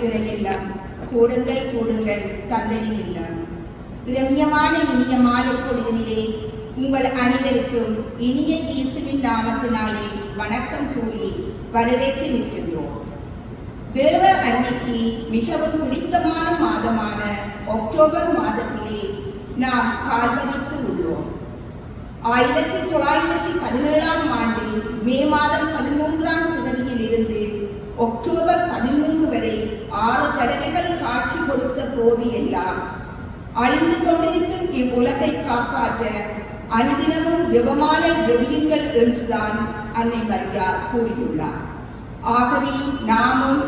இறையில்லம், கூடுங்கள் கூடுங்கள் தந்தையின் இல்லம். இரம்யமான இனிய மாலை பொழுதினிலே உங்கள் அனைவருக்கும் இனிய இயேசுவின் நாமத்தினாலே வணக்கம் கூறி வரவேற்று நிற்கின்றோம். தேவ அன்னைக்கு மிகவும் பிடித்தமான மாதமான அக்டோபர் மாதத்திலே நாம் கால்வதித்து உள்ளோம். 1917ஆம் ஆண்டு மே மாதம் 13ஆம் தேதியில் இருந்து அக்டோபர் 13 வரை 6 தடவைகள் காட்சி கொடுத்த போது எல்லாம் அழிந்து கொண்டிருக்கும் இவ்வுலகை காப்பாற்ற அனுதினமும் ஜெபமாலை ஜெபியுங்கள் என்றுதான் அன்னை மரியா கூறியுள்ளார். ஆகவே நாமும்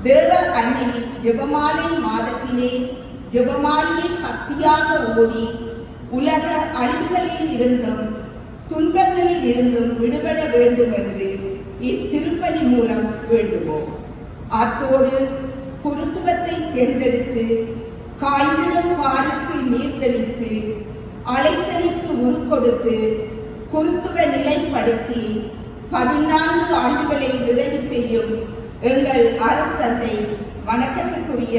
தேவ அன்னை ஜெபமாலை மாதத்திலே ஜெபமாலையை பக்தியாக ஓதி உலக அழிவுகளில் இருந்தும் துன்பங்களில் இருந்தும் விடுபட வேண்டும் என்று இத்திருப்பலி மூலம் வேண்டுவோம். அத்தோடு குருத்துவத்தை தேர்ந்தெடுத்து காய்ந்திடும் பாருக்கு நீர் தெளித்து அழைத்தலிக்கு உருக்கொடுத்து குருத்துவ நிலைப்படுத்தி 14 ஆண்டுகளை நிறைவு செய்யும் எங்கள் அருட்தந்தை வணக்கத்துக்குரிய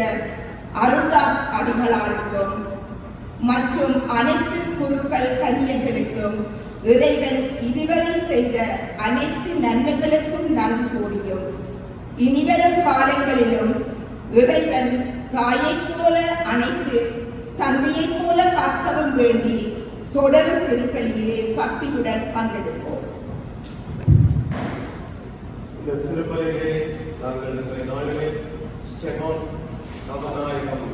அருள்தாஸ் அடிகளாருக்கும் மற்றும் அனைத்து குருக்கள் கன்னியர்களுக்கும் இறைவன் இதுவரை செய்த அனைத்து நன்மைகளுக்கும் நன்றி கூறியும் இனிவரும் காலங்களிலும் இறைவன் தாயைப் போல அனைத்து தந்தையைப் போல காக்கவும் வேண்டி தொடரும் திருப்பலியிலே பக்தியுடன் பங்கெடுப்போம். இந்த திருப்பலியிலே நாங்கள் இன்றைய நாளிலே ஸ்டெஃபான் நவநாயகம்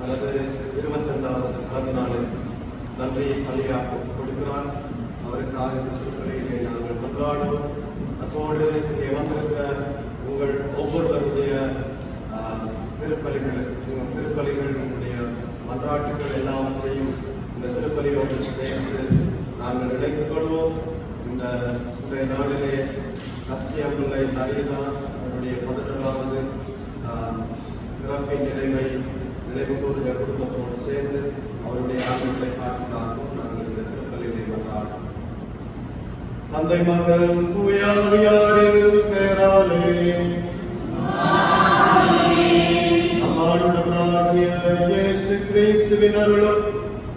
அல்லது 22வது பிறந்த நாளில் நன்றி பலியாக கொடுக்கிறார். அவருக்காக இந்த திருப்பலியிலே நாங்கள் கொண்டாடுவோம். அத்தோடு இங்கே வந்திருக்கிற உங்கள் ஒவ்வொருவருடைய திருப்பலிகளுடைய மன்றாட்டுகள் எல்லாவற்றையும் இந்த திருப்பலியோடு சேர்ந்து நாங்கள் நினைத்துக் கொள்வோம். இந்த இன்றைய நாளிலே கஸ்டியம்பிள்ளை ஹரிதாஸ் அவருடைய 11வது பிறப்பின் நினைவு கூறுகிற குடும்பத்தோடு சேர்ந்து அவருடைய ஆண்களை காட்டினாலும் நாங்கள் இந்த திருப்பலியை கொண்டாடுவோம். தந்தை மகன் தூயாவியாரின் பெயராலே இயேசு கிறிஸ்துவின் அருளும்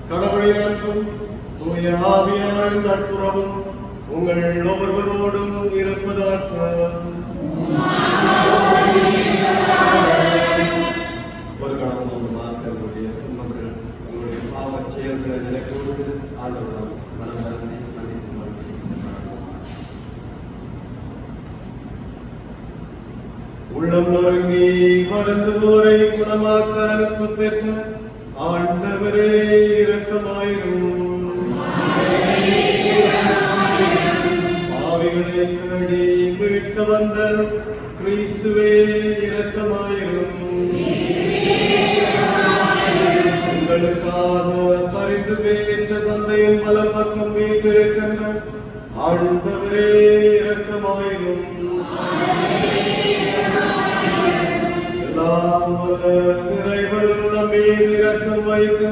கடவுளின் அன்பும் தூய ஆவியாரின் நட்புறவும் உங்கள் ஒவ்வொருவரோடும் இருப்பதாக. ஒரு கணம் ஒரு மாற்றங்களுடைய துன்பங்கள் உங்களுடைய பாவ செயல்களை நிலைக்கூடுது ஆண்டவரும் மனம் வருந்தி மன்னிப்பு மறுத்து உள்ளம் நொறுங்கி வருந்துவோரை குணமாக்க அனுப்ப பெற்ற ஆண்டவரே இரக்கமாயிரும். பாவிகளை தேடி மீட்க வந்த கிறிஸ்துவே இரக்கமாயிரும். உங்களுக்காக பரிந்து பேச தந்தையின் பலம் பக்கம் வீற்றிருக்கின்ற ஆண்டவரே இரக்கமாயிரும். இறைவன் நம் மீது இரக்கம் வைத்து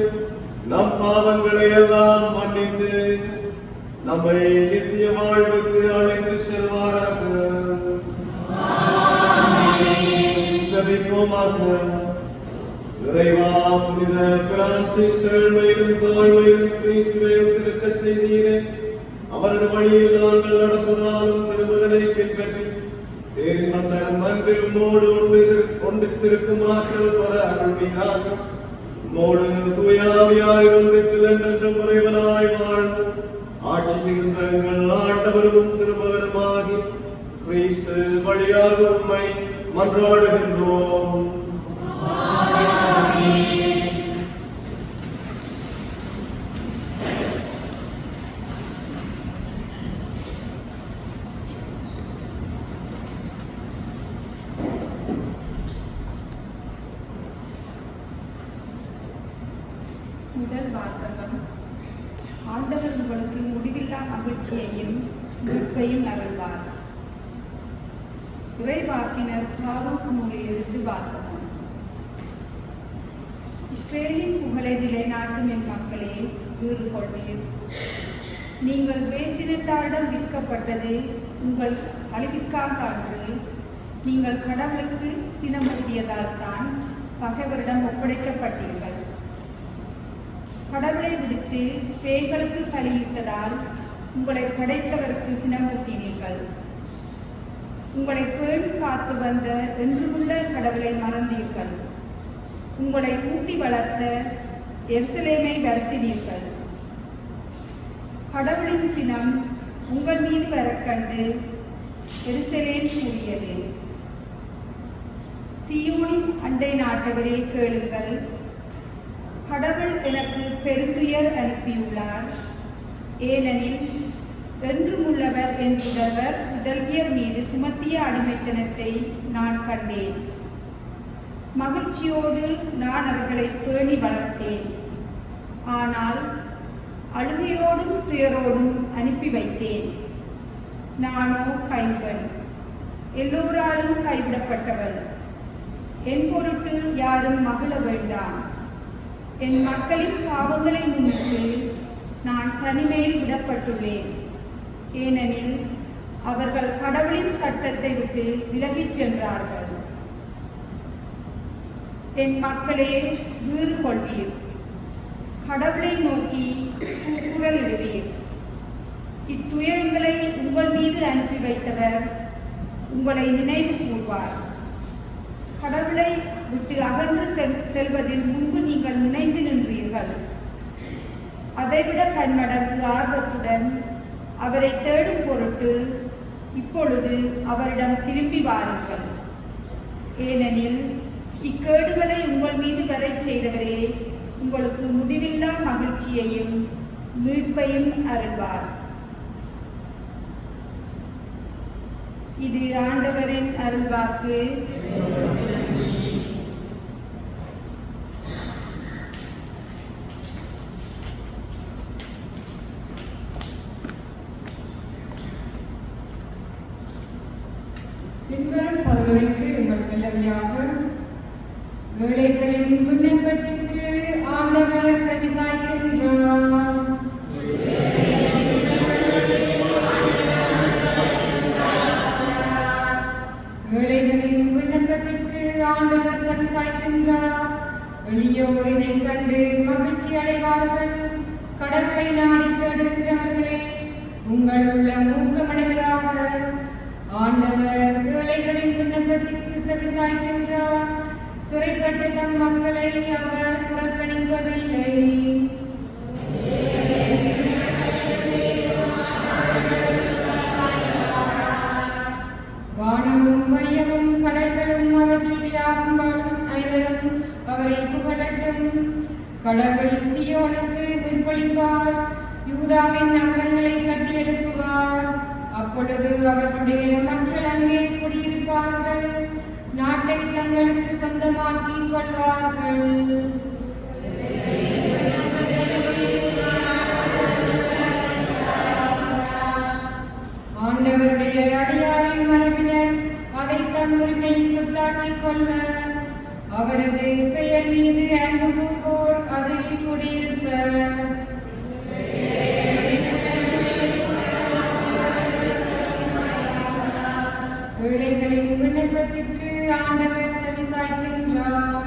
நம் பாவங்களை எல்லாம் மன்னித்து நம்மை நித்திய வாழ்வுக்கு அழைத்து செல்வாராக. செபிப்போமாக. இறைவா, புனித பிரான்சிஸ் ஏழ்மையிலும் தாழ்மையிலும் கிறிஸ்துவை ஒத்திருக்க செய்தீரே. அவரது வழியில் நாங்கள் நடப்பதாலும் திருமகனை பின்பற்றி தேர்ந்தரும் அன்பில் உம்மோடு ஒன்றித்திருக்கும் ஆற்றல் பெற அருள்வீராக. உம்மோடு தூயாவியாய் ஒன்றிற்கில் என்றென்றும் இறைவனாய் வாழ்ந்து ஆட்சி செய்கின்ற எங்கள் ஆண்டவரும் திருமகனுமாகி கிறிஸ்து வழியாக உம்மை மன்றாடுகின்றோம். முதல் வாசகம். ஆண்டவர் உங்களுக்கு முடிவில்லா மகிழ்ச்சியையும் மீட்பையும் அருள்வார். இறைவாக்கினர் பாரூக் நூலிலிருந்து வாசகம். இஸ்ரேலின் புகழை நிலைநாட்டும் என் மக்களே, வீறு கொள்வீர். நீங்கள் வேற்றினத்தாரிடம் விற்கப்பட்டது உங்கள் அழிவிற்காக அன்று, நீங்கள் கடவுளுக்கு சினமூட்டியதால் தான் பகைவரிடம் ஒப்படைக்கப்பட்டீர்கள். கடவுளை விடுத்து பேய்களுக்கு பலியிட்டதால் உங்களை படைத்தவருக்கு சினமூட்டினீர்கள். உங்களை பேணி காத்து வந்த என்றுமுள்ள கடவுளை மறந்தீர்கள். உங்களை ஊட்டி வளர்த்த எருசலேமை வருத்தினீர்கள். கடவுளின் சினம் உங்கள் மீது வரக்கண்டு எருசலேம் கூறியது. சீயோனின் அண்டை நாட்டவரே கேளுங்கள், கடவுள் எனக்கு பெருந்துயர் அனுப்பியுள்ளார். ஏனெனில் என்றுமுள்ளவர் என்றுள்ளவர் முதல்வியர் மீது சுமத்திய அடிமைத்தனத்தை நான் கண்டேன். மகிழ்ச்சியோடு நான் அவர்களை பேணி வளர்த்தேன். ஆனால் அழுகையோடும் துயரோடும் அனுப்பி வைத்தேன். நானோ கைம்பெண், எல்லோராலும் கைவிடப்பட்டவள். என் பொருட்டு யாரும் மகிழ வேண்டாம். என் மக்களின் பாவங்களை முன்னிட்டு நான் தனிமையில் விடப்பட்டுள்ளேன். ஏனெனில் அவர்கள் கடவுளின் சட்டத்தை விட்டு விலகிச் சென்றார்கள். என் மக்களே, வீறு கொள்வீர், கடவுளை நோக்கி கூக்குரலிடுவீர். இத்துயரங்களை உங்கள் மீது அனுப்பி வைத்தவர் உங்களை நினைவு கூர்வார். கடவுளை விட்டு அகன்று செல்வதில் முன்பு நீங்கள் நினைந்து நின்றீர்கள். அதைவிட பன்மடங்கு ஆர்வத்துடன் அவரை தேடும் பொருட்டு இப்பொழுது அவரிடம் திரும்பி வாருங்கள். ஏனெனில் இக்கேடுகளை உங்கள் மீது வரை செய்தவரே உங்களுக்கு முடிவில்லா மகிழ்ச்சியையும் மீட்பையும் அருள்வார். இது ஆண்டவரின் அருள்வாக்கு. பின்வரும் பதவிக்கு உங்கள் நிலைமையாக ஏழைகளின் விண்ணப்பத்திற்கு ஆண்டவர் செவி சாய்க்கின்றார். ஏழைகளின் விண்ணப்பத்திற்கு ஆண்டவர் செவி சாய்க்கின்றார். எளியோர் இதை கண்டு மகிழ்ச்சி அடைவார்கள். கடவுளை நாடி தேடுகின்றவர்களே, உங்கள் உள்ள ஊக்கமடைவதாக. ஆண்டவர் ஏழைகளின் விண்ணப்பத்திற்கு செவி சாய்க்கின்றார். சிறைப்பட்ட தம் மக்களை அவர் புறக்கணிப்பதில்லை. வானமும் மையமும் கடல்களும் அவற்றில் யாவும் வாழும் அனைவரும் அவரை புகழட்டும். கடவுள் சீயோனுக்கு விற்பளிப்பார், யூதாவின் நகரங்களை கட்டியெழுப்புவார். அப்பொழுது அவர்களுடைய மக்கள் அங்கே குடியிருப்பார்கள், நாட்டை தங்களுக்கு சொந்தமாக்கிக் கொள்வார்கள். ஆண்டவருடைய அடியாரின் மரபினர் அதை தம் உரிமையின் சொத்தாக்கிக் கொள்வர். அவரது பெயர் மீது அன்பு கூர்வோர் அதில் குடியிருப்பர். ஏழைகளின் விண்ணப்பத்திற்கு ஆண்டவர் செவி சாய்க்கின்றார்.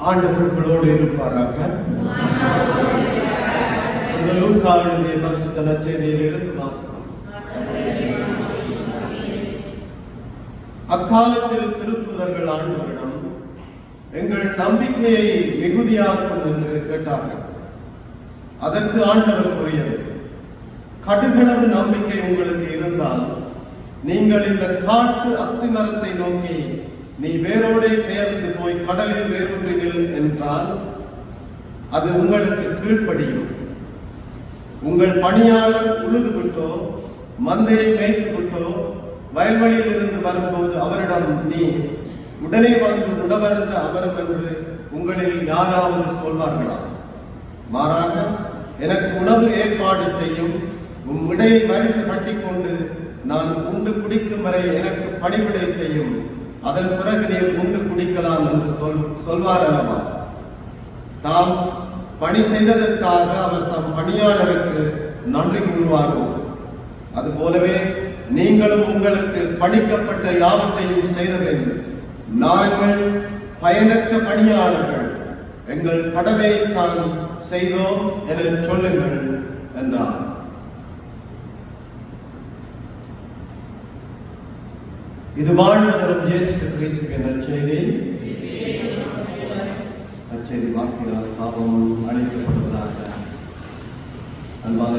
ஆண்டவர்களோடு இருப்பாராக. லூக்கா எழுதிய பரிசுத்த நற்செய்தியிலிருந்து வாசகம். அக்காலத்தில் திருத்தூதர்கள் ஆண்டவரிடம், எங்கள் நம்பிக்கையை மிகுதியாக்கும் என்று கேட்டார்கள். அதற்கு ஆண்டவர் கூறியது, கடுகளவு நம்பிக்கை உங்களுக்கு இருந்தால் நீங்கள் இந்த காட்டு அத்தி மரத்தை நோக்கி, நீ வேரோடே பெயர்ந்து போய் கடலில் வேரூன்றி நில் என்றால் அது உங்களுக்கு கீழ்ப்படியும். உங்கள் பணியாளர் உழுது விட்டோ மந்தையை மேய்த்து விட்டோ வயல்வெளியில் இருந்து வரும்போது அவரிடம், நீ உடனே வந்து உணவருந்த அமரும் என்று உங்களில் யாராவது சொல்வார்களா? மாறாக, எனக்கு உணவு ஏற்பாடு செய்யும், உன் விடையை மறித்து கட்டிக்கொண்டு நான் உண்டு குடிக்கும் வரை எனக்கு பணிவிடை செய்யும், அதன் பிறகு நீர் உண்டு குடிக்கலாம் என்று சொல்வார் அல்லவா? தாம் பணி செய்ததற்காக அவர் தம் பணியாளருக்கு நன்றி கூறுவார்கள். அதுபோலவே நீங்களும் உங்களுக்கு பணிக்கப்பட்ட யாவற்றையும் செய்த வேண்டும். நாங்கள் பயனற்ற பணியாளர்கள், எங்கள் கடமையை தான் செய்தோம் என சொல்லுங்கள் என்றார். இது வாழ்வு தரும் இயேசு கிறிஸ்துவின் நற்செய்தி. நற்செய்தி வாக்கினால் பாவம் அழிக்கப்படுவதாக. அன்பான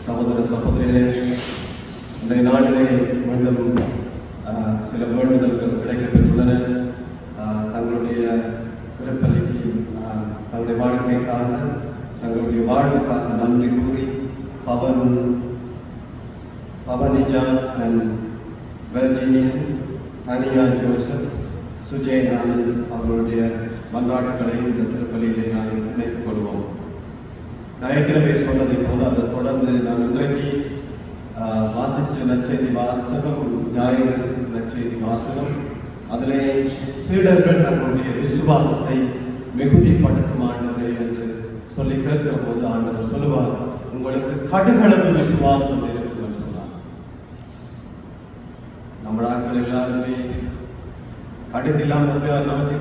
சகோதர சகோதரிகளே, இன்றைய நாளிலே மீண்டும் சில வேண்டுதல்கள் கிடைக்கப்பெற்றுள்ளன. தங்களுடைய பிறப்பலிக்கு, தங்களுடைய வாழ்க்கைக்காக, தங்களுடைய வாழ்வுக்காக நன்றி கூறி பவனிஜா அண்ட் வெர்ஜினியன், தனியா ஜோசப், சுஜய் ஆனந்த் அவர்களுடைய மன்றாட்டுக்களை இந்த திருப்பலியிலே நாங்கள் நினைத்துக் கொள்வோம். நான் ஏற்கனவே சொன்னதை போல அதை தொடர்ந்து நான் இன்றைக்கு வாசித்த நற்செய்தி வாசகம், ஞாயிறு நற்செய்தி வாசகம், அதிலே சீடர்கள் தங்களுடைய விசுவாசத்தை மிகுதிப்படுத்தும் ஆண்டவரே என்று சொல்லி கேட்கிற போது ஆண்டவர் சொல்லுவார், உங்களுக்கு கடுகளவு விசுவாசம் இருக்கும் என்று சொன்னார். நம்ம ஆட்கள் எல்லாருமே கடுகு இல்லாமல் சமைச்சு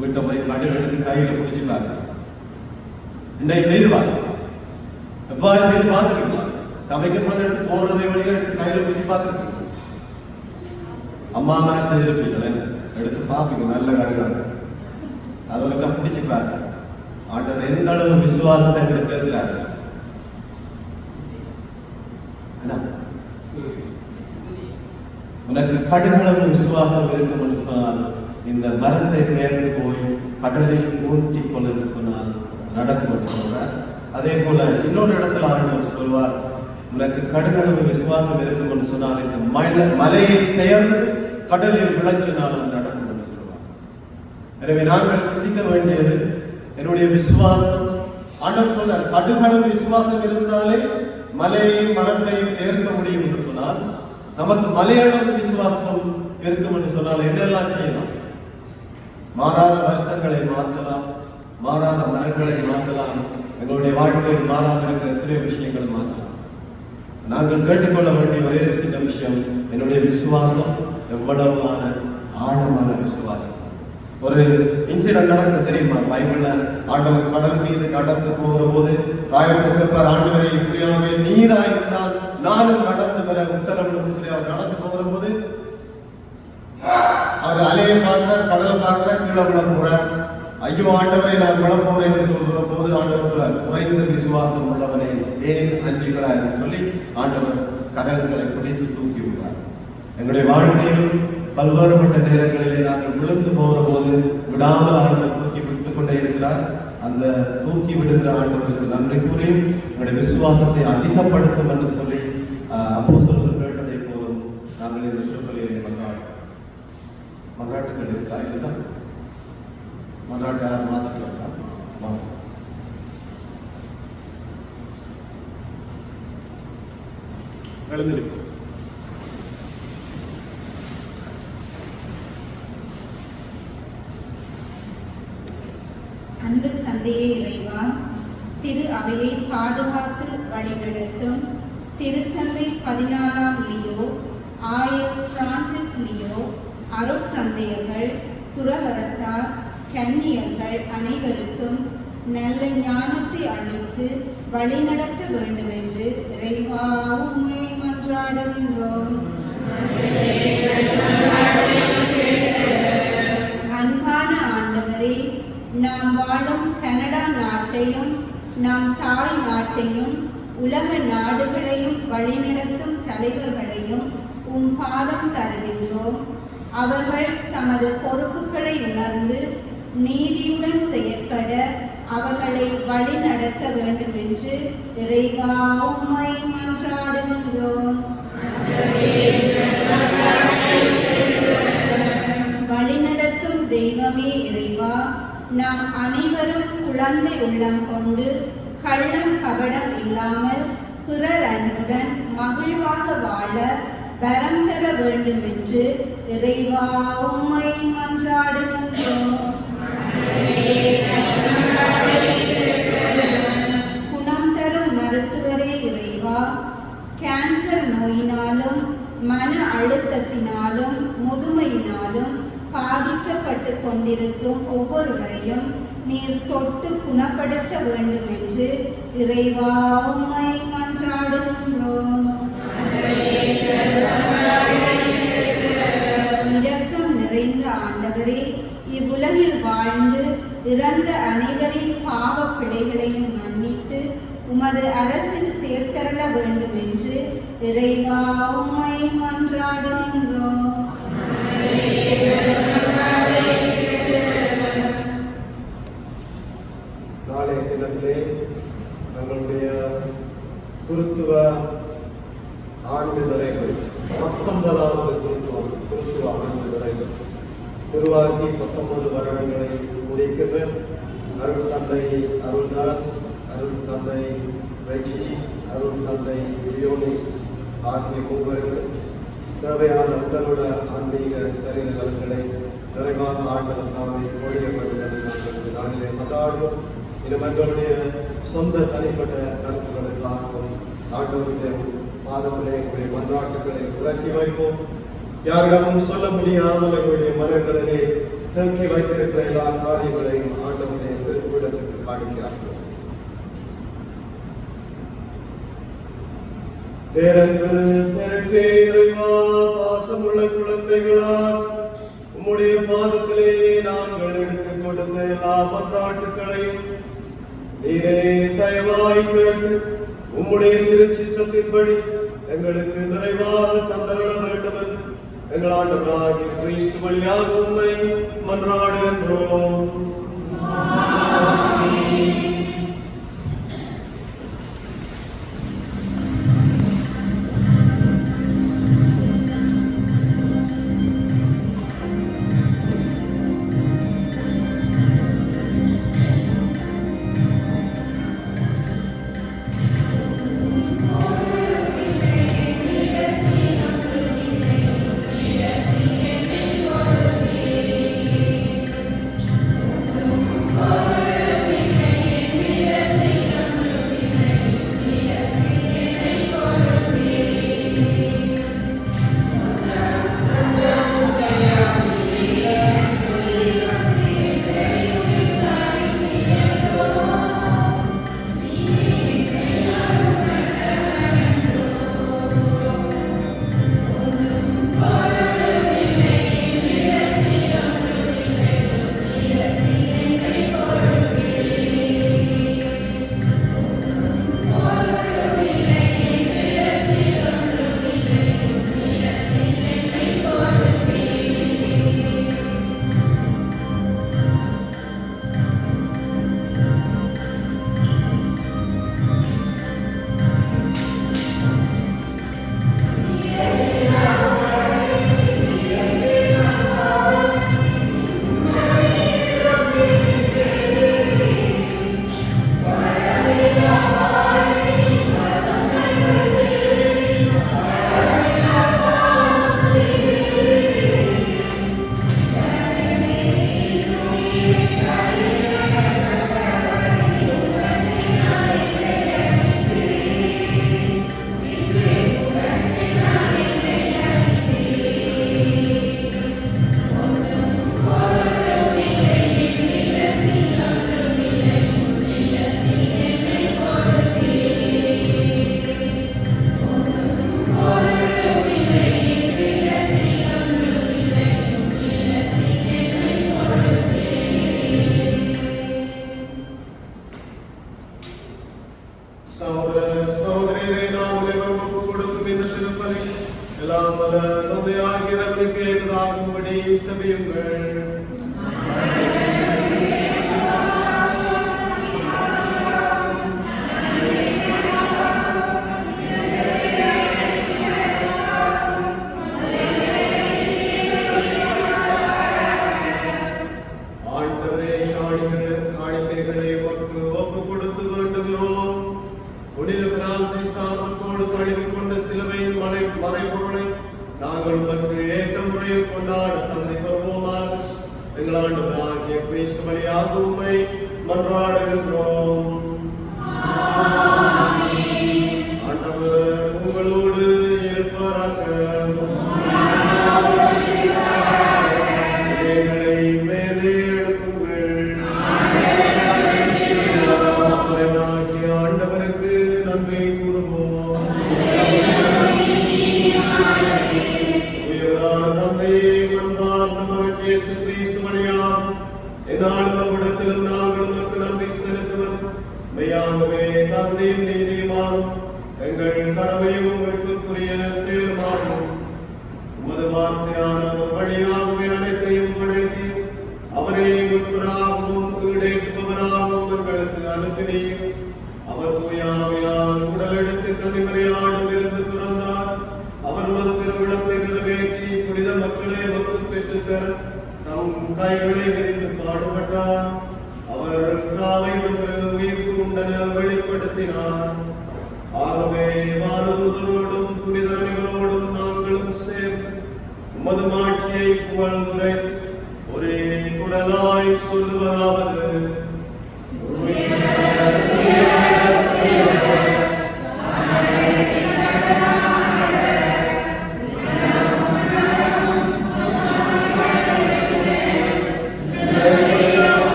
வீட்டை போய் கடுகு எடுத்து கையில பிடிச்சிருக்காங்க. இன்றைக்கு செய்துவாங்க. எவ்வாறு செய்து பார்த்துருக்கீங்களா? சமைக்கும் போது எடுத்து போறதை வழியை எடுத்து கையில பிடிச்சி பார்த்துருக்கீங்க. அம்மா மேல செய்திருப்பீங்களே, எடுத்து பார்ப்பீங்க. நல்ல கடுகாங்க அதெல்லாம் பிடிச்சிப்பாரு. ஆண்டவர் எந்த அளவு விசுவாசத்தை இருக்கிறாரு. உனக்கு கடுகளவு விசுவாசம் இருக்கும் என்று சொன்னால் இந்த மரத்தை பெயர்ந்து போய் கடலில் ஊற்றி கொள் என்று சொன்னால் நடக்கும் என்று சொல்றார். அதே போல இன்னொரு இடத்துல ஆண்டவர் சொல்வார், உனக்கு கடுகளவு விசுவாசம் இருக்கும் என்று சொன்னால் இந்த மலையை பெயர்ந்து கடலில் விளைச்சினால் அது நடக்கும் என்று சொல்வார். எனவே நாங்கள் சிந்திக்க வேண்டியது, என்னுடைய விசுவாசம், ஆண்டவர் சொல்றார், கடுகளவு விசுவாசம் இருந்தாலே மலையையும் மரத்தையும் பெயர்க்க முடியும் என்று சொன்னால், நமக்கு மலையளவு விசுவாசம் இருக்கும் என்று சொன்னால் என்னெல்லாம் செய்யலாம்? மாறாத வருத்தங்களை மாற்றலாம், மாறாத மரங்களை மாற்றலாம், எங்களுடைய வாழ்க்கையில் மாறாத இருக்கிற எத்தனையோ விஷயங்களை மாற்றலாம். நாங்கள் கேட்டுக்கொள்ள வேண்டிய ஒரே சின்ன விஷயம், என்னுடைய விசுவாசம் எவ்வளவான ஆழமான விசுவாசம். ஒரு இன்சிடென்ட் நடக்க தெரியுமா? பைபிள்ல ஆண்டவர் கடல் மீது கடந்து போகிற போது ஆண்டவரை இப்படியாவே நீராயிருந்தால் நானும் நடந்து வர உத்தரவிடும் சொல்லி அவர் நடந்து போகிற போது அவர் அலையை பார்க்கிறார், கடலை பார்க்கிறார், கீழே விழ போறார். ஐயோ ஆண்டவரை நான் விழ போறேன் என்று சொல்ற போது ஆண்டவர் சொல்றார், குறைந்த விசுவாசம் உள்ளவனை ஏன் அஞ்சுகிறார் என்று சொல்லி ஆண்டவர் கடல்களை பிடித்து தூக்கி விடுறார். எங்களுடைய வாழ்க்கையிலும் பல்வேறுபட்ட நேரங்களிலே நாங்கள் விழுந்து போகிற போது விடாமல் ஆண்டவர் தூக்கி விட்டுக் கொண்டே இருக்கிறார். அந்த தூக்கி விடுகிற ஆண்டவருக்கு நன்றி கூறி எங்களுடைய விசுவாசத்தை அதிகப்படுத்தும் என்று சொல்லி அப்போஸ்தலர்கள் கேட்டதை போதும் நாங்கள் இந்த திருப்பலியை மன்றாட்டுகள் இருக்கா? இதுதான் மன்றாட்டு யாரும் வாசிக்கலாம். எழுந்திருக்கும். அன்பு தந்தையே இறைவா, திரு அவையை பாதுகாத்து வழிநடத்தும் திருத்தந்தை 14ஆம் லியோ, ஆயர் பிரான்சிஸ் லியோ, அருட்தந்தையர்கள், துறவரத்தார், கன்னியர்கள் அனைவருக்கும் நல்ல ஞானத்தை அளித்து வழிநடத்த வேண்டும் என்று இறைவா உம்மை மன்றாடுகின்றோம். அன்பான ஆண்டவரே, ஆண்டவரே, நாம் வாழும் கனடா நாட்டையும் நம் தாய் நாட்டையும் உலக நாடுகளையும் வழிநடத்தும் தலைவர்களையும் உம் பாதம் தருகின்றோம். அவர்கள் தமது பொறுப்புகளை உணர்ந்து நீதியுடன் செயற்பட அவர்களை வழி நடத்த வேண்டும் என்று இறைவா உம்மை மன்றாடுகின்றோம். வழிநடத்தும் தெய்வமே இறைவா, நாம் அனைவரும் குழந்தை உள்ளம் கொண்டு கள்ளம் கபடம் இல்லாமல் பிறர் அன்புடன் மகிழ்வாக வாழ வரம் தர வேண்டும் என்று இறைவா உம்மை மன்றாடுகின்றோம். குணம் தரும் மருத்துவரே இறைவா, கேன்சர் நோயினாலும் மன அழுத்தத்தினாலும் முதுமையினாலும் பாதிக்கப்பட்டு கொண்டிருக்கும் ஒவ்வொருவரையும் நீர் தொட்டு குணப்படுத்த வேண்டும் என்று இறைவா உம்மை மன்றாடுகின்றோம். இரக்கம் நிறைந்த ஆண்டவரே, இவ்வுலகில் வாழ்ந்து இறந்த அனைவரின் பாவ பிழைகளையும் மன்னித்து உமது அரசில் சேர்த்தருள வேண்டும் என்று இறைவா உம்மை மன்றாடுகின்றோம். நாளைய தினத்திலே தங்களுடைய குருத்துவ ஆண்டு நிறைவு 19வது குருத்துவ ஆண்டு நிறைவு உருவாக்கி 19 வருடங்களை முடிக்கின்ற அருள் தந்தை அருள்தாஸ், அருள் தந்தை ரெச்சி, அருள் தந்தை லியோனிஸ் ஆகிய மூவர்கள் தேவையான உடலுட ஆன்மீக சரீர நலன்களை நிறைவாக ஆண்டவர் தாமே கோடிக்கப்பட்டுள்ளது நாங்கள் நாளிலே கொண்டாடுவோம். இது எங்களுடைய சொந்த தனிப்பட்ட கருத்துக்களுக்காகவும் ஆண்டவருடைய பாதத்திலே எங்களுடைய மன்றாட்டுகளை இறக்கி வைப்போம். யாரிடமும் சொல்ல முடியாத எங்களுடைய மனங்களிலே தேக்கி வைத்திருக்கிற எல்லா காரியங்களையும் ஆண்டவருடைய திருப்பிடத்திற்கு காணிக்கிறார்கள். பாசமுள்ள குழந்தைகளால் உம்முடைய பாதத்திலே நாங்கள் எடுத்துக் கொடுத்த எல்லா மன்றாட்டுகளையும் நீரே தயவாய் கேட்டு உம்முடைய திருச்சித்தத்தின்படி எங்களுக்கு நிறைவாக தந்தருள வேண்டும் என்று எங்கள் ஆண்டவராகிய கிறிஸ்து வழியாக உம்மை மன்றாடுகின்றோம். Amen. செவியுங்கள். ஆண்டவரே, காணிக்கைகளை உமக்கு ஒப்புக் கொடுத்து வேண்டுகிறோம். புனித பிரான்சிஸ் ஆர்வத்தோடு தழுவி கொண்ட சிலுவையின் மறைபொருளை நாங்கள் உமக்கு ஏற்ற முறையில் கொண்டாட தந்தை பெறுவோமாக. எங்கள் ஆண்டவராகிய கிறிஸ்து வழியாக உம்மை மன்றாடுகின்றோம். ஆண்டவர் உங்களோடு இருப்பாராக. எங்களை மேலே எழுப்புங்கள். இறைவனாகிய ஆண்டவருக்கு நன்றி கூறுவோம். உயரான தந்தையே, அன்பார்ந்த மகன் இயேசு கிறிஸ்து வழியாக எந்நாளும் அவ்விடத்திலும் நாங்கள் உமக்கு நன்றி செலுத்துவது மெய்யாகவே தந்தையும் நீதியுமாகும் எங்கள் கடமையும் மீட்புக்குரிய செயலுமாகும். உமது வார்த்தையான அவர் வழியாகவே அனைத்தையும் படைத்து அவரே மீட்பராகவும் ஈடேற்பவராகவும் எங்களுக்கு அனுப்பினீர். அவர் தூயாமையால் உடலெடுத்து கன்னிமரியாடம் இருந்து பிறந்தார். அவர் மது திருவிழத்தை நிறைவேற்றி புனித மக்களை மக்கு பெற்றுத்தர தம் கைகளை விரித்து பாடுபட்டார். அவர் சாவை வென்று உயிர்ப்பு உண்டன வெளிப்படுத்தினார். ஆகவே வானதூதரோடும் புனித அனைவரோடும் நாங்களும் சேர்ந்து உமது மாட்சியை புகழ்ந்துரை ஒரே குரலாய் சொல்லுவதாவது: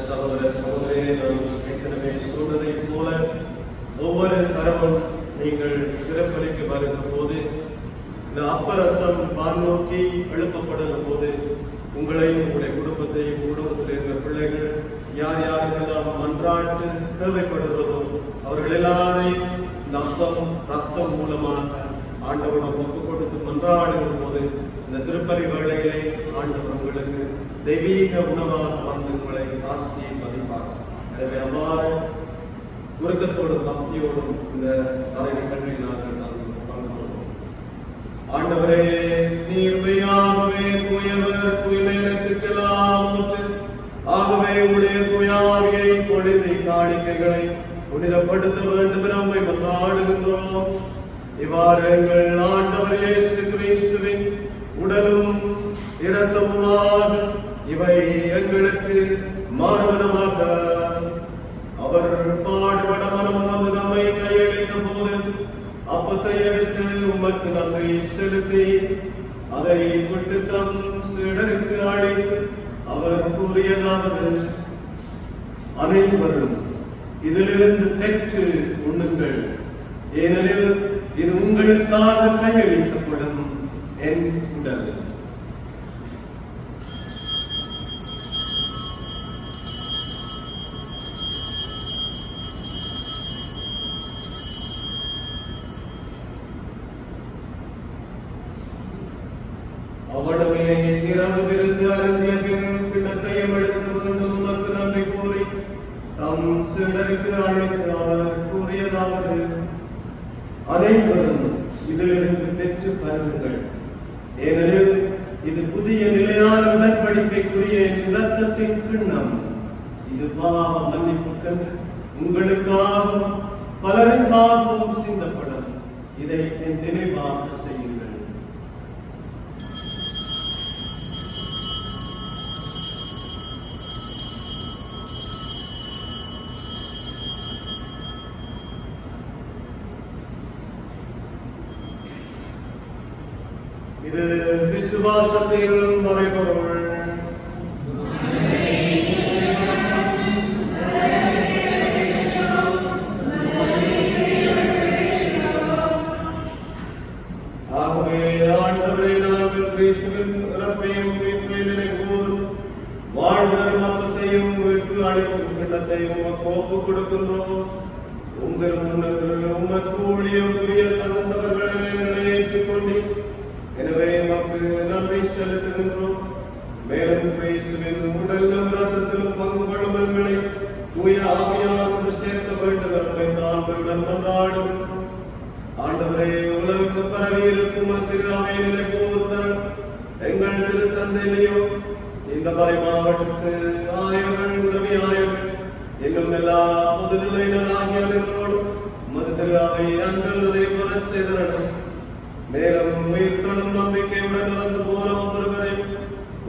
சகோதர சகோதரியை நாம் ஏற்கனவே சொல்வதைப் போல ஒவ்வொரு தரமும் நீங்கள் பிறப்பளிக்க வருகிற போது, இந்த அப்பரசம் வானோக்கி எழுப்பப்படுகிற போது உங்களையும் உங்களுடைய குடும்பத்தையும் குடும்பத்தில் இருக்கிற பிள்ளைகள் யார் யாருக்கெல்லாம் மன்றாட்டு தேவைப்படுகிறதோ அவர்கள் எல்லாரையும் இந்த அப்பம் ரசம் மூலமாக ஆண்டவரிடம் ஒப்புக் கொடுத்து மன்றாடுகிற போது இந்த திருப்பலி வேளையிலே ஆண்டவர் உங்களுக்கு தெய்வீக உணவாக வாழ்ந்து உங்களை ஆசீர்வதிப்பார். எனவே அவ்வாறு உருக்கத்தோடும் பக்தியோடும் இந்த அறை கல்வி நாங்கள் பங்குகிறோம். ஆண்டவரே, நீர் மெய்யாகவே தூயவர், தூய்மை அனைத்துக்கெல்லாம் ஊற்று. ஆகவே உடைய தூயாவியை பொழுது காணிக்கைகளை புனிதப்படுத்த வேண்டும் என உம்மை மன்றாடுகின்றோம். இவ்வாறு எங்கள் ஆண்டவர் இயேசு கிறிஸ்துவின் உடலும் இரத்தமுமாக இவை எங்களுக்கு மாறுவனமாக. அவர் பாடுபட மனம் வந்து நம்மை கையளித்த போது அப்பத்தை எடுத்து உமக்கு நன்றி செலுத்தி அதை விட்டு தம் சீடருக்கு அழைத்து அவர் கூறியதாவது: அனைவரும் இதிலிருந்து பெற்று உண்ணுங்கள், ஏனெனில் இது உங்களுக்காக கையளிக்கப்படும் என் உடல். அவனமே இரவிருந்து அருந்திய பின் பிணத்தையும் எடுத்து வேண்டும் உமக்கு நன்றி கூறி தம் சீடருக்கு அழைத்து அவர் கூறியதாவது: அனைவரும் இதிலிருந்து பெற்று பருகுங்கள், ஏனெனில் இது புதிய நிலையான உடன்படிக்கைக்குரிய இரத்தத்தின் கிண்ணம். இது பாவ மன்னிப்புக்கென்று உங்களுக்காகவும் பலருக்காகவும் சிந்தப்படும். இதை என் நினைவாக செய்யுங்கள். இது விசுவாசத்தில் மறைபொருள். ஆகவே ஆண்டவரை நாங்கள் கிறிஸ்துவின் இறப்பையும் மீட்பையும் நினைவுகூர்ந்து வாழ்வு தரும் அப்பத்தையும் மீட்பு அளிக்கும் கிண்ணத்தையும் உமக்கு ஒப்புக் கொடுக்கின்றோம். உங்கள் முன்னின்று உமக்கு ஊழியம் புரிய தகுந்தவர்களை எங்களை ஏற்றுக்கொண்டு எனவே உமக்கு நன்றி செலுத்துகின்றோம். மேலும் கிறிஸ்துவின் உடலிலும் இரத்தத்திலும் பங்கு கொள்ளும் எங்களை தூய ஆவியார் ஒன்று சேர்க்க வேண்டும் என்பதை தாழ்மையுடன் கொண்டாடும். ஆண்டவரே, உலகுக்கு பரவி இருக்கும் திரு அவை நிலை போர்த்தல் எங்கள் திருத்தந்தையிலையோ இந்த மறை மாவட்டத்து ஆயர்கள் உதவி ஆயர்கள் இன்னும் எல்லா பொதுநிலையினராகிய அனைவரோடும் திரு அவை அங்கள் நிறைவேற செய்தரணும். மேலும் உயிர்த்தலும் நம்பிக்கையுடன் இறந்து போன ஒருவரை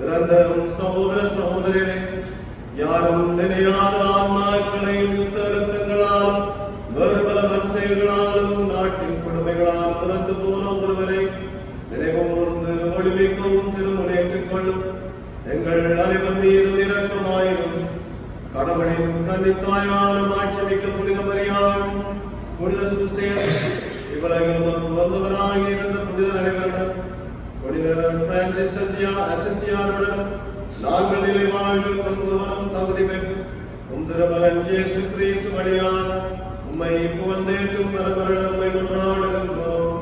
இறந்த சகோதர சகோதரனை யாரும் நினையாத ஆன்மாக்களை யுத்த அழுத்தங்களாலும் வேறு பல வன்செயல்களாலும் நாட்டின் கொடுமைகளால் இறந்து போன ஒருவரை நினைவுகூர்ந்து ஒளிமிக்கவும் திருமுனேற்றுக் கொள்ளும். எங்கள் அனைவர் மீதும் இரக்கமாயிரும். கடவுளின் கன்னித்தாயான மாட்சிமிக்க புனித மரியாள், புனித சுசேர், இவர்கள் வந்தவராக இருந்த புனித அனைவரிடம் புனித பிரான்சிஸ் அசிசியாருடன் நாங்கள் நிலை வாழ்வில் பங்கு வரும் தகுதி பெற்று திருமகன் இயேசு கிறிஸ்து வழியாக உம்மை புகழ்ந்தேற்றும் பரமரிடம் உம்மை கொண்டாடுகின்றோம்.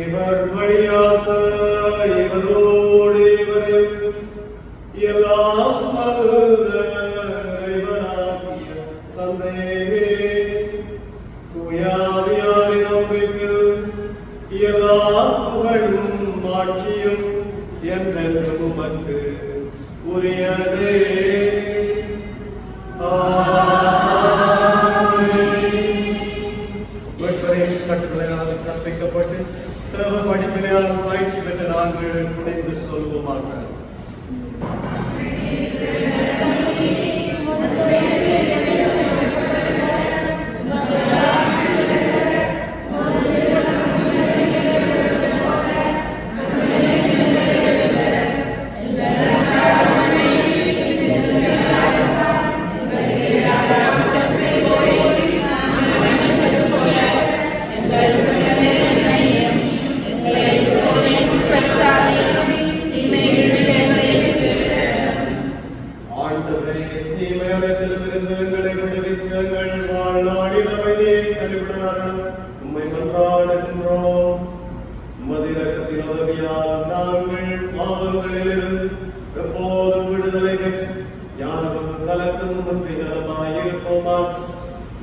இவர் வழியாக இவரோடு இவரையும் எல்லாம் இறைவனாகிய தந்தையே தூயாவியாரின் நம்பிக்கை எல்லா புகழும் ஆட்சியும் என்றென்றும் உமக்கு உரியதே. கட்டுகளால் கற்பிக்கப்பட்டு தேவ படிப்பினால் பயிற்சி பெற்ற நாங்கள் துணைந்து சொல்லுவோமாக.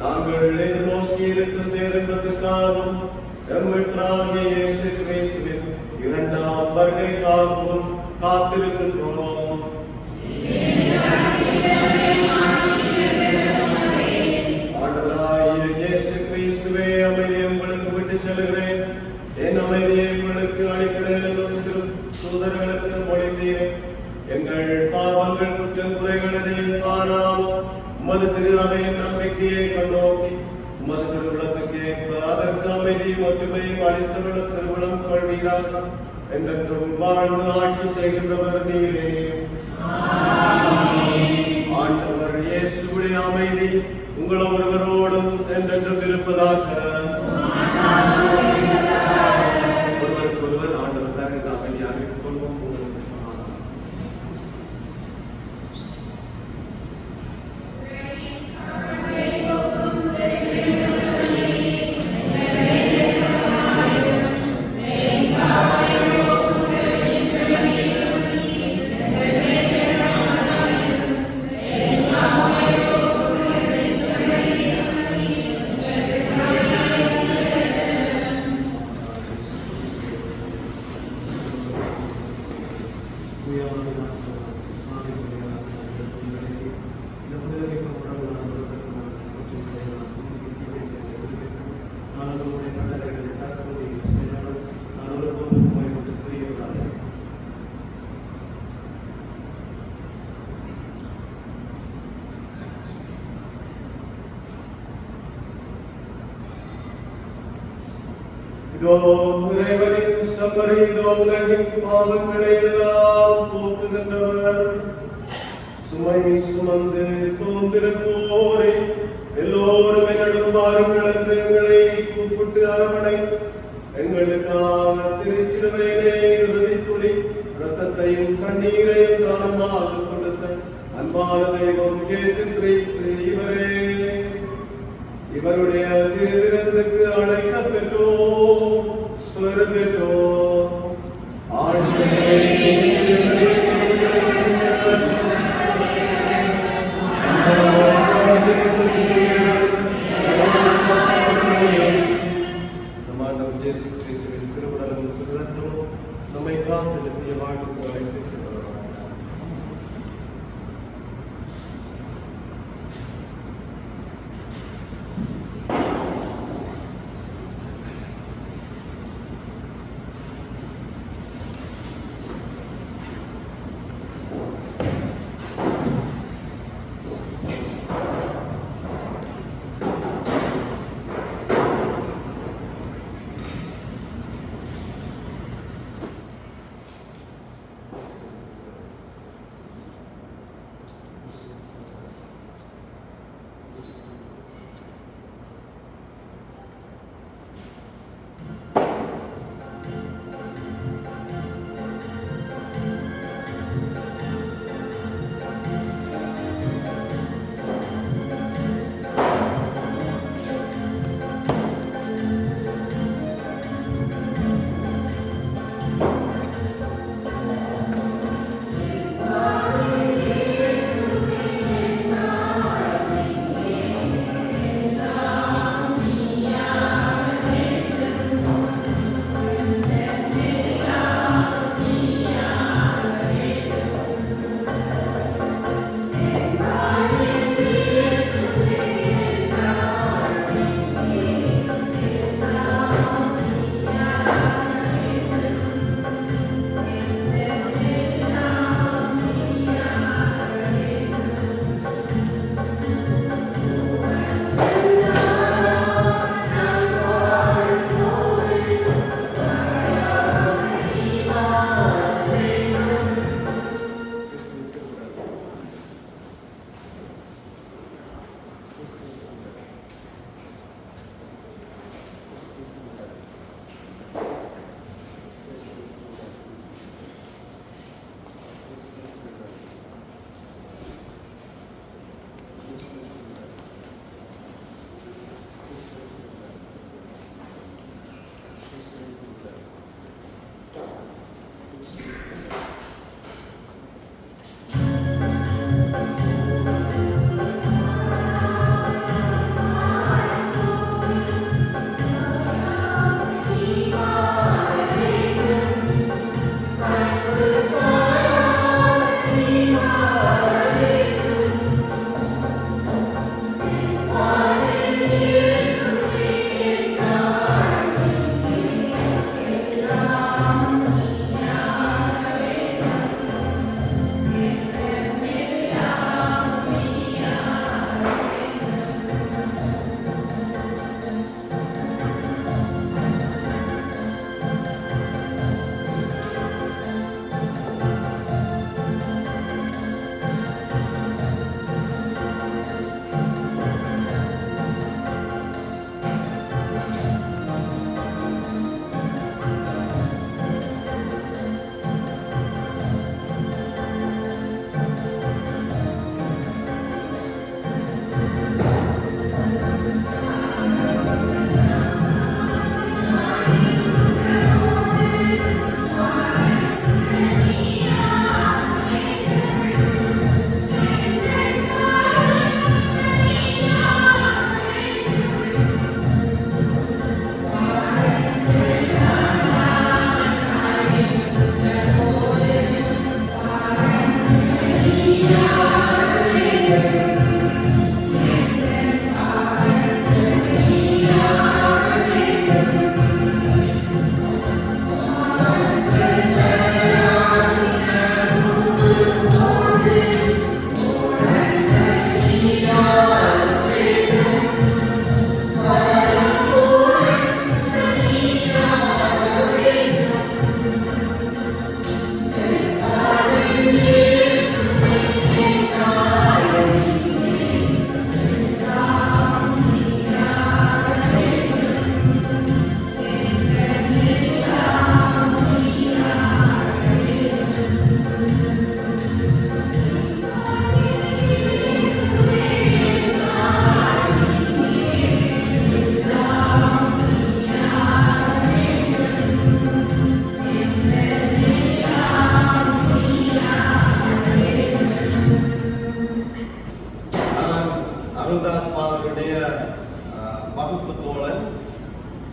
நாங்கள் எதிர்நோக்கி இருக்கும் பேரன்பத்துக்காகவும் இயேசு கிறிஸ்துவின் இரண்டாம் வருகைக்காகவும் காத்திருக்கின்றோம். ஆண்டவராகிய இயேசு கிறிஸ்துவே, அமைதியை உங்களுக்கு விட்டு செல்கிறேன், என் அமைதியை உங்களுக்கு அளிக்கிறேன் என்று தூதர்களுக்கு மொழிந்தீர். எங்கள் பாவங்கள் குற்றம் குறைகள் எதையும் பாராமல் உமது திரு அவையின் நம்பிக்கையை கண்ணோக்கி உமது திருவிழத்துக்கு ஏற்ப அதற்கு அமைதியும் ஒற்றுமையும் அளித்துள்ள திருவிழம் கொள்வீராக. என்றென்றும் வாழ்ந்து ஆட்சி செய்கின்றவர் நீரே. ஆண்டவர் இயேசுவுடைய அமைதி உங்கள் ஒருவரோடும் என்றென்றும் இருப்பதாக. ஒருவருக்கொருவர் ஆண்டவர் தனது அமைதியாக கொள்வோம். இறைவனின் சமரிதோ உலகின் பாவங்களை எல்லாம் போக்குகின்றவர், சுமை சுமந்து சோர்ந்திருப்போரே எல்லோரும் என்னிடம் வாருங்கள் என்று எங்களை கூப்பிட்டு அரவணை எங்களுக்காக திருச்சிலுவையிலே இறுதி துளி இரத்தத்தை இரத்தத்தையும் கண்ணீரையும் தானமாக கொடுத்த அன்பான தெய்வம் இயேசு கிறிஸ்து இவரே. இவருடைய திருவிருந்துக்கு அழைக்கப் பெற்றோம், பெறுபெற்றோம். நம்மை காத்து நித்திய வாழ்வுக்கு அழைத்து செல்வார்.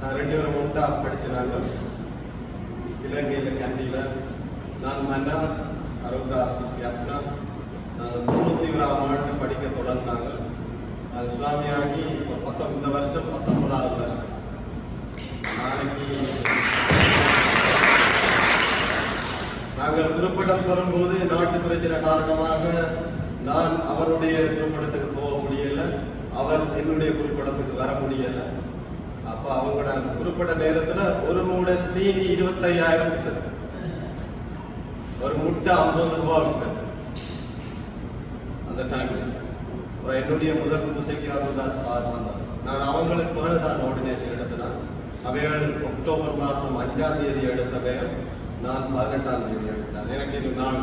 ரெண்டு பேரும் ஒன்றா படிச்சினாங்க. இலங்கையில் கண்டியில் நான் மன்னா அருள்தாஸ் யப்னா 91ஆம் ஆண்டு படிக்க தொடர்ந்தாங்க. அது சுவாமியாகி இந்த வருஷம் 19வது வருஷம். நாளைக்கு நாங்கள் குறிப்பிடம் பெறும்போது நாட்டு பிரச்சனை காரணமாக நான் அவருடைய குறிப்பிடத்துக்கு போக முடியல, அவர் என்னுடைய குறிப்பிடத்துக்கு வர முடியல. அப்ப அவங்களோட குறிப்பிட்ட நேரத்துல ஒரு மூடை சீனி 25,000 விட்டது, ஒரு முட்டை 50 ரூபாய் விட்டது. அந்த டைம்ல என்னுடைய முதல் பூசைக்கு அருள்தாஸ் வந்தார். நான் அவங்களுக்கு பிறகுதான் ஆர்டினேஷன் எடுத்தேன். அவைகள் அக்டோபர் மாதம் 5ஆம் தேதி எடுத்தவை, நான் 18ஆம் தேதி எடுத்தேன். எனக்கு இது நாள்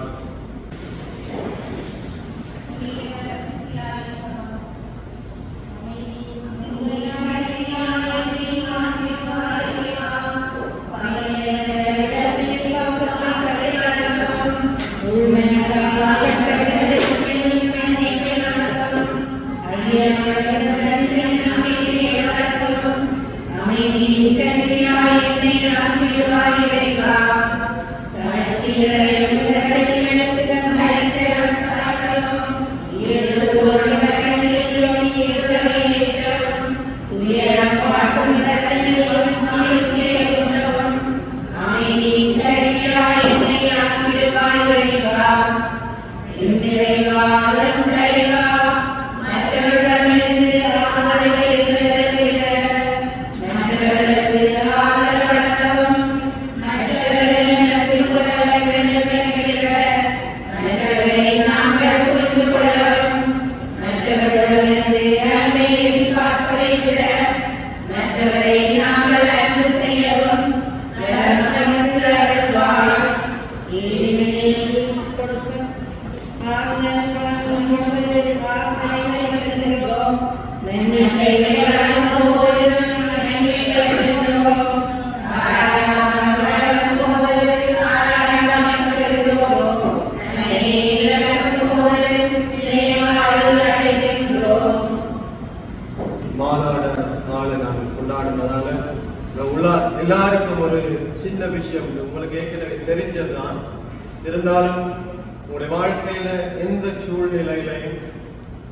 எல்லாருக்கும் ஒரு சின்ன விஷயம் உங்களுக்கு ஏற்கனவே தெரிஞ்சதுதான். இருந்தாலும் உங்களுடைய வாழ்க்கையில எந்த சூழ்நிலையிலையும்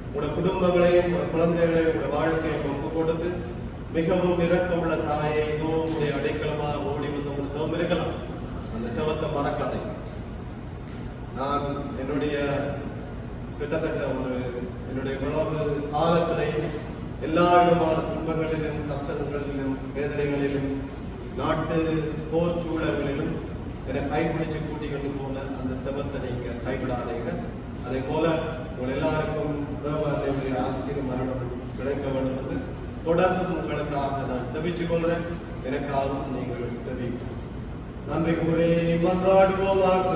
உங்களுடைய குடும்பங்களையும் குழந்தைகளையும் உங்களுடைய வாழ்க்கையை ஒப்பு கொடுத்து மிகவும் இரக்கமுள்ள தாயை இதோ உங்களுடைய அடைக்கலமாக ஓடி வந்து உங்களுக்கு இருக்கலாம். அந்த செவத்தை மறக்காதீங்க. நான் என்னுடைய கிட்டத்தட்ட என்னுடைய உணவு காலத்திலையும் எல்லா விதமான துன்பங்களிலும் கஷ்டங்களிலும் வேதனைகளிலும் நாட்டு போர் சூழல்களிலும் என்னை கைப்பிடிச்சு கூட்டி கொண்டு போன அந்த செபத்தை நீங்க கைவிடாதீங்க. அதே போல உங்கள் எல்லாருக்கும் தேவாலயங்களுடைய ஆசிரியர் மரணம் கிடைக்க வேண்டும் என்று தொடர்ந்து உங்களுக்காக நான் செபிச்சு கொள்றேன். எனக்காகவும் நீங்கள் செவி நன்றி கூறி மன்றாடுவோமாக.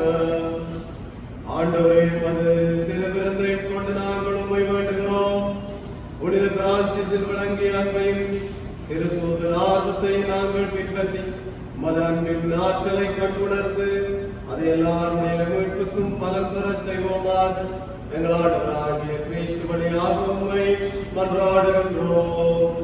ஆண்டவரே, மது திருவிருந்தை கொண்டு நாங்கள் உண்மை வேண்டுகிறோம். புனித பிரான்சிஸில் விளங்கிய அன்பையும் திருத்தூது ஆர்வத்தை நாங்கள் பின்பற்றி மத அன்பின் ஆற்றலை கண்டுணர்ந்து அதை எல்லாருடைய மீட்புக்கும் பலன் பெற செய்வோமாக. எங்கள் ஆண்டவராகிய கிறிஸ்து வழியாக உம்மை மன்றாடுகின்றோம்.